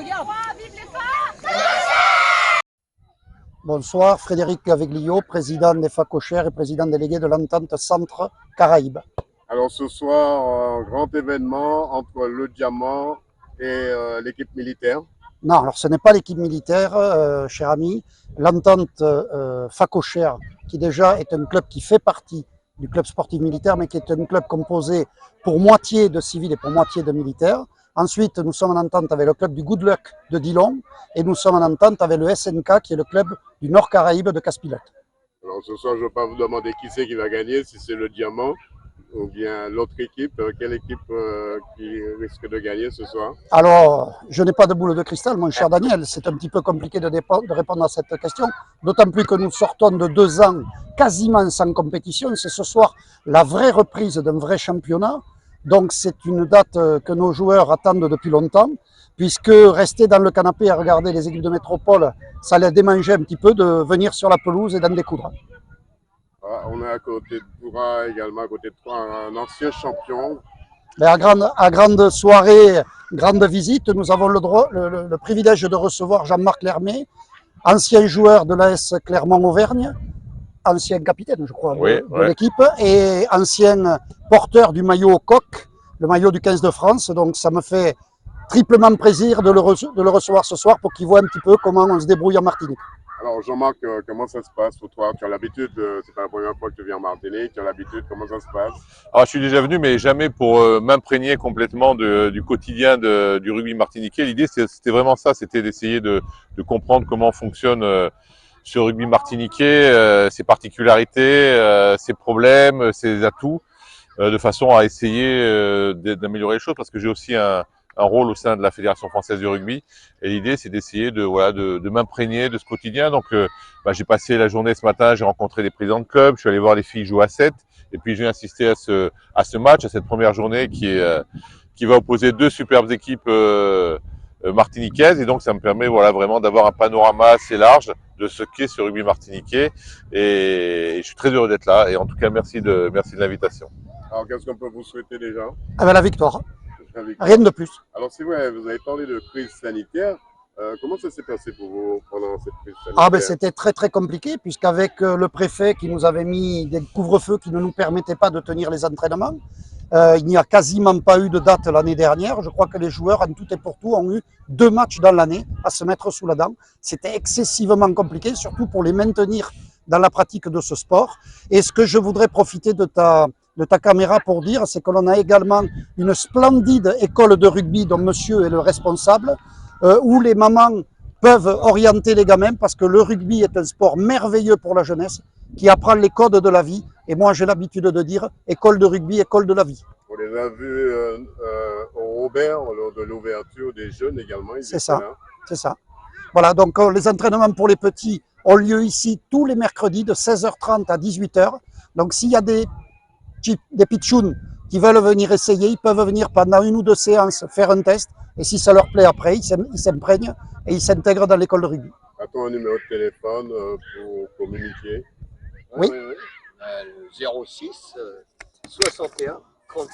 regarde. Vive les forts! Bonsoir, Frédéric Gaveglio, président des Facochères et président délégué de l'entente Centre Caraïbes. Alors ce soir, un grand événement entre le Diamant et l'équipe militaire. Non, alors ce n'est pas l'équipe militaire, cher ami. L'entente Facochère, qui déjà est un club qui fait partie du club sportif militaire, mais qui est un club composé pour moitié de civils et pour moitié de militaires. Ensuite, nous sommes en entente avec le club du Good Luck de Dillon et nous sommes en entente avec le SNK, qui est le club du Nord Caraïbe de Caspilote. Alors ce soir, je ne vais pas vous demander qui c'est qui va gagner, si c'est le Diamant ou bien l'autre équipe. Quelle équipe qui risque de gagner ce soir? Alors, je n'ai pas de boule de cristal, mon cher Daniel. C'est un petit peu compliqué de répondre à cette question, d'autant plus que nous sortons de 2 ans quasiment sans compétition. C'est ce soir la vraie reprise d'un vrai championnat. Donc c'est une date que nos joueurs attendent depuis longtemps, puisque rester dans le canapé à regarder les équipes de métropole, ça les démangeait un petit peu de venir sur la pelouse et d'en découdre. On est à côté de Toura également, à côté de toi, un ancien champion. Mais à grande soirée, grande visite, nous avons le privilège de recevoir Jean-Marc Lermé, ancien joueur de l'AS Clermont-Auvergne, ancien capitaine, je crois, de l'équipe, et ancien porteur du maillot coq, le maillot du 15 de France. Donc ça me fait triplement plaisir de le recevoir ce soir pour qu'il voit un petit peu comment on se débrouille en Martinique. Alors Jean-Marc, comment ça se passe pour toi? Tu as l'habitude, c'est pas la première fois que tu viens en Martinique, tu as l'habitude, comment ça se passe? Alors, je suis déjà venu, mais jamais pour m'imprégner complètement du quotidien du rugby martiniquais. L'idée, c'était vraiment ça, c'était d'essayer de comprendre comment fonctionne ce rugby martiniquais, ses particularités, ses problèmes, ses atouts, de façon à essayer d'améliorer les choses, parce que j'ai aussi un rôle au sein de la Fédération française du rugby. Et l'idée, c'est d'essayer de m'imprégner de ce quotidien. Donc, j'ai passé la journée ce matin, j'ai rencontré des présidents de club, je suis allé voir les filles jouer à 7. Et puis, j'ai assisté à ce match, à cette première journée qui va opposer 2 superbes équipes martiniquaises. Et donc, ça me permet vraiment d'avoir un panorama assez large de ce qu'est ce rugby martiniquais. Et je suis très heureux d'être là. Et en tout cas, merci de l'invitation. Alors, qu'est-ce qu'on peut vous souhaiter déjà? La victoire. Rien de plus. Alors c'est vrai, vous avez parlé de crise sanitaire. Comment ça s'est passé pour vous pendant cette crise sanitaire? C'était très très compliqué, puisqu'avec le préfet qui nous avait mis des couvre-feux qui ne nous permettaient pas de tenir les entraînements, il n'y a quasiment pas eu de date l'année dernière. Je crois que les joueurs, en tout et pour tout, ont eu 2 matchs dans l'année à se mettre sous la dent. C'était excessivement compliqué, surtout pour les maintenir dans la pratique de ce sport. Et ce que je voudrais profiter de ta caméra pour dire, c'est que l'on a également une splendide école de rugby dont monsieur est le responsable, où les mamans peuvent orienter les gamins, parce que le rugby est un sport merveilleux pour la jeunesse, qui apprend les codes de la vie. Et moi, j'ai l'habitude de dire école de rugby, école de la vie. On les a vus au Robert, lors de l'ouverture des jeunes également. C'est ça, c'est ça. Voilà, donc les entraînements pour les petits ont lieu ici tous les mercredis de 16h30 à 18h. Donc s'il y a des pitchouns qui veulent venir essayer, ils peuvent venir pendant 1 ou 2 séances faire un test. Et si ça leur plaît après, ils s'imprègnent et ils s'intègrent dans l'école de rugby. A-t-on un numéro de téléphone pour communiquer? Oui. Le 06 61 30.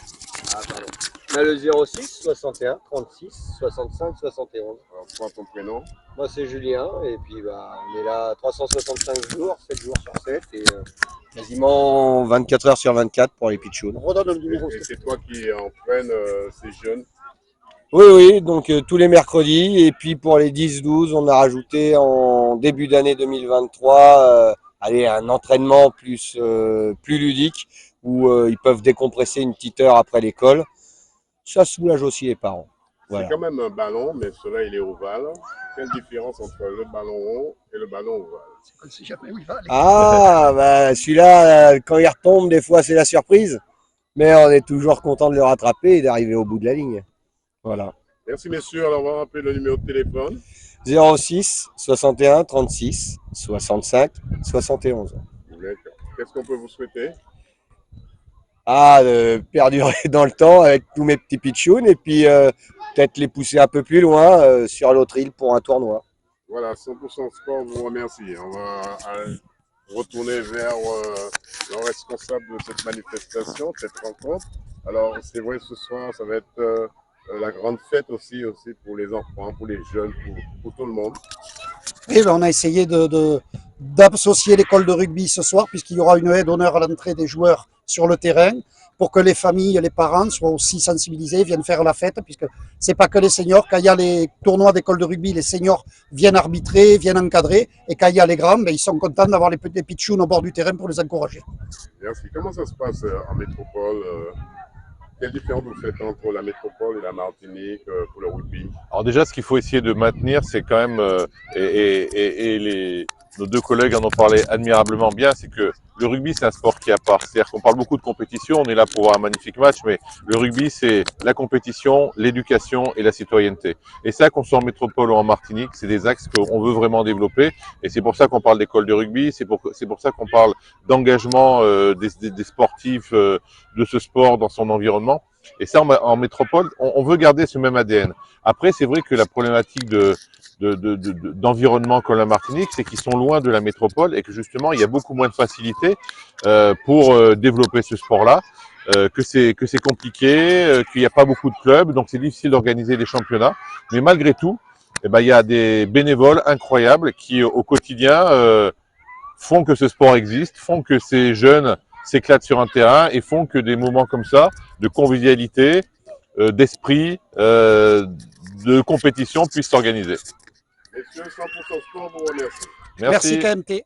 Ah, pardon. On a le 06 61 36 65 71. Alors, prends ton prénom. Moi, c'est Julien. Et puis, on est là 365 jours, 7 jours sur 7. Et quasiment 24 heures sur 24 pour les pitchouns. Redonne le numéro. Et c'est toi qui entraînes ces jeunes? Oui, donc tous les mercredis. Et puis pour les 10-12, on a rajouté en début d'année 2023 un entraînement plus ludique où ils peuvent décompresser une petite heure après l'école. Ça soulage aussi les parents. Voilà. C'est quand même un ballon, mais celui-là, il est ovale. Quelle différence entre le ballon rond et le ballon ovale? On ne sait jamais où il va. Ah, celui-là, quand il retombe, des fois, c'est la surprise. Mais on est toujours content de le rattraper et d'arriver au bout de la ligne. Voilà. Merci messieurs, alors on va rappeler le numéro de téléphone. 06 61 36 65 71. D'accord. Qu'est-ce qu'on peut vous souhaiter? De perdurer dans le temps avec tous mes petits pitchouns et puis peut-être les pousser un peu plus loin sur l'autre île pour un tournoi. Voilà, 100% Sport vous remercie. On va retourner vers le responsable de cette manifestation, cette rencontre. Alors c'est vrai, ce soir, ça va être la grande fête aussi pour les enfants, pour les jeunes, pour tout le monde. Et ben, on a essayé d'associer l'école de rugby ce soir, puisqu'il y aura une haie d'honneur à l'entrée des joueurs sur le terrain, pour que les familles et les parents soient aussi sensibilisés, viennent faire la fête, puisque c'est pas que les seniors. Quand il y a les tournois d'école de rugby, les seniors viennent arbitrer, viennent encadrer, et quand il y a les grands, ben, ils sont contents d'avoir les pitchouns au bord du terrain pour les encourager. Merci. Comment ça se passe en métropole? Quelle différence vous faites entre la métropole et la Martinique pour le rugby? Alors déjà, ce qu'il faut essayer de maintenir, c'est quand même, nos deux collègues en ont parlé admirablement bien, c'est que le rugby, c'est un sport qui est à part. C'est-à-dire qu'on parle beaucoup de compétition, on est là pour voir un magnifique match, mais le rugby, c'est la compétition, l'éducation et la citoyenneté. Et ça, qu'on soit en métropole ou en Martinique, c'est des axes qu'on veut vraiment développer. Et c'est pour ça qu'on parle d'école de rugby, c'est pour ça qu'on parle d'engagement des sportifs de ce sport dans son environnement. Et ça, en métropole, on veut garder ce même ADN. Après, c'est vrai que la problématique d'environnement comme la Martinique, c'est qu'ils sont loin de la métropole et que justement, il y a beaucoup moins de facilité pour développer ce sport-là, que c'est compliqué, qu'il n'y a pas beaucoup de clubs, donc c'est difficile d'organiser des championnats. Mais malgré tout, eh ben, il y a des bénévoles incroyables qui, au quotidien, font que ce sport existe, font que ces jeunes s'éclatent sur un terrain et font que des moments comme ça, de convivialité, d'esprit, de compétition puissent s'organiser. Messieurs, 100% sport vous remercie. Merci KMT.